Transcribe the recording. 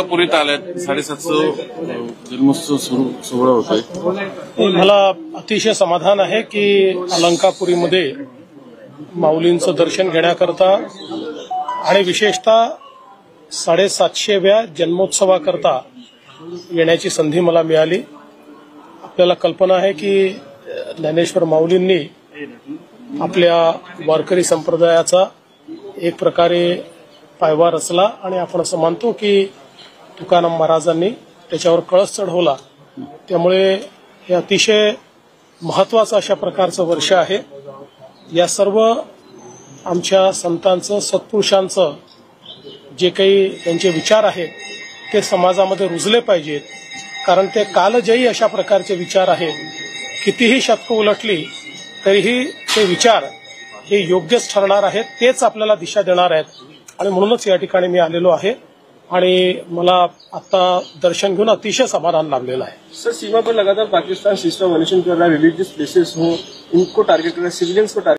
अलंकापुरीत आल्यात 750 जन्मोत्सव सोहळा होतोय। मला अतिशय समाधान आहे की अलंकापुरीमध्ये माऊलींचं दर्शन घेण्याकरता आणि विशेषतः 750व्या जन्मोत्सवाकरता येण्याची संधी मला मिळाली। आपल्याला कल्पना आहे की ज्ञानेश्वर माऊलींनी आपल्या वारकरी संप्रदायाचा एक प्रकारे पायवा रचला आणि आपण असं मानतो की तुकाराम महाराजांनी त्याच्यावर कळस चढवला। त्यामुळे हे अतिशय महत्वाचं अशा प्रकारचं वर्ष आहे। या सर्व आमच्या संतांचं सत्पुरुषांचं जे काही त्यांचे विचार आहेत ते समाजामध्ये रुजले पाहिजेत, कारण ते कालजयी अशा प्रकारचे विचार आहेत। कितीही शतकं उलटली तरीही ते विचार हे योग्यच ठरणार आहेत, तेच आपल्याला दिशा देणार आहेत आणि म्हणूनच या ठिकाणी मी आलेलो आहे आणि मला आता दर्शन घेऊन अतिशय समाधान लाभलेलं आहे। सर, सीमा पर लगातार पाकिस्तान सिस्टम वॉयलेशन कर रहा है, रिलीजियस प्लेसेस हो इनको टारगेट कर रहा है, सिविलियंस को टारगेट